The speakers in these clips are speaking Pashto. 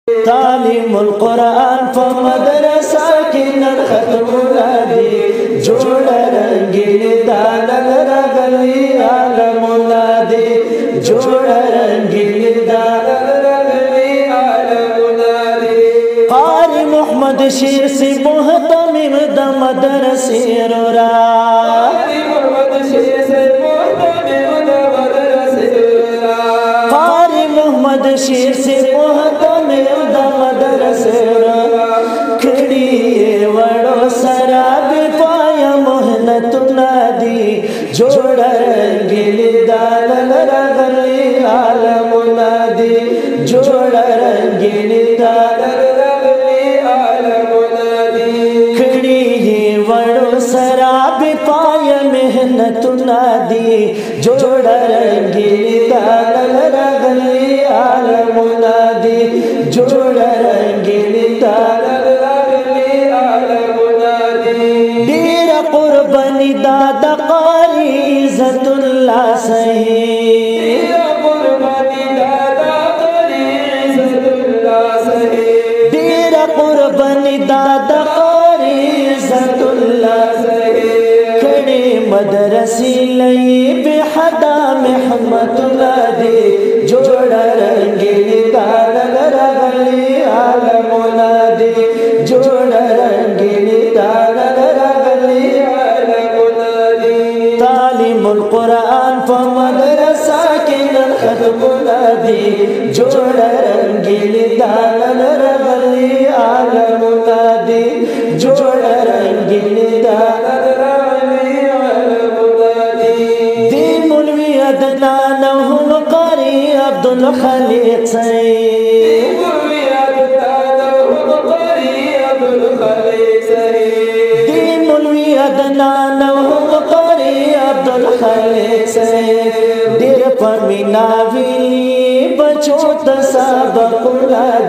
تعلیم القرآن فمدرسہ کی نرختمنا دی جوڑ رنگین دانن رغلی عالمنا دی جوڑ رنگین دانن رغلی عالمنا دی قاری محمد شیر سی محتمم دا مدرسی رورا قاری محمد شیر سی محتمم دا مدرسی رورا قاری محمد شیر سی محتمم دا مدرسی رورا کھڑی وڑو سراب پایا محنت نادی جوڑ رنگین دانن رغلی عالمنا دی جوڑ رنگین دانن رغلی عالمنا دی کھڑی وڑو سراب پایا محنت نادی جوڑ رنگین دانن رغلی عالمنا دی جوڑ رنگین دانن رغلی عالمنا دی دیر قربانی دادا قاری عزت اللہ صحیح دیر قربانی دادا قاری عزت اللہ صحیح دیر قربانی دادا قاری عزت اللہ صحیح کھڑی مدرسی لئی بحدا محمد اللہ دی جوڑ رنگین دانن رغلی عالمنا دی جوڑ رنگین دانن رغلی عالمنا دی تعلیم القرآن فمدرسہ کی نرختمنا دی جوڑ رنگین دانن رغلی عالمنا دی جوڑ رنگین دانن رغلی عالمنا دی دی مولوی عدنان هم قاری عبدالخلیق صحیح مولوی عدنان هم قاری عبدالخلیق صحیح دی مولوی عدنان هم قاری عبدالخلیق صحیح دیر پمینا ویلی بچو تسابق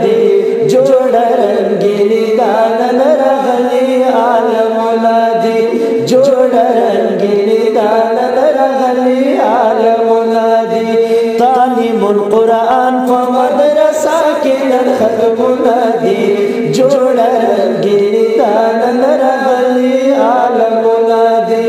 دی جوڑ رنگین دانن رغلی عالمنا دی جوڑ رنگین دانن رغلی عالمنا دی تعلیم القرآن فمدرسہ کی نرختمنا دی جوڑ رنگین دانن رغلی عالمنا دی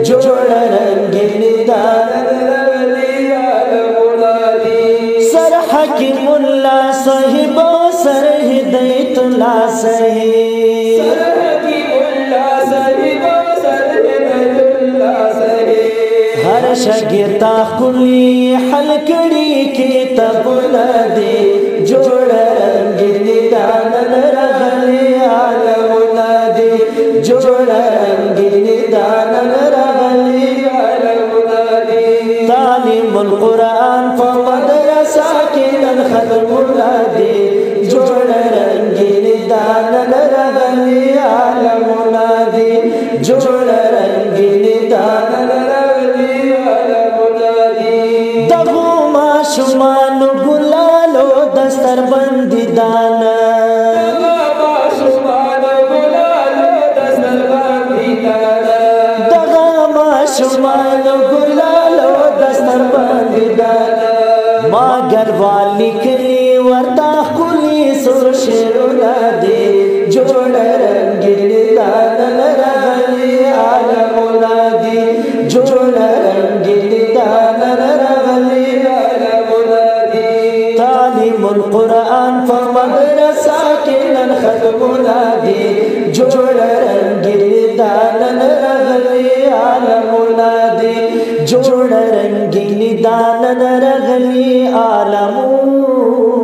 جوڑ رنگین دانن رغلی عالمنا دی سر حکیم اللہ صاحب سر ہدایت اللہ صحیح سر حکیم اللہ صاحب سر ہدایت اللہ صحیح ہر شگرتا کلی حل کڑی کتابنا دی جوڑ رنگین دانن رغلی عالمنا دی جوڑ رنگین دانن رغلی عالمنا دی تعلیم القرآن فمدرسہ کی نرختمنا دی جوڑ رنگین دانن رغلی عالمنا دی جوڑ رنگین دانن رغلی عالمنا دی دغو ماشومان گلالو دستر بندی دانا دغو ماشومان گلالو دستر بندی دانا دغو ماشومان گلالو دستر بندی دانا ماگر والی کلی ورطا کلی سر شیرنا دی جوڑ رنگین دانن رغلی عالمنا دی جوڑ رنگین دانن رغلی عالمنا دی تعلیم القرآن فمدرسہ کی نرختمنا دی جوڑ رنگین دانن رغلی عالمنا دی جوڑ رنگین دانن رغلی عالمنا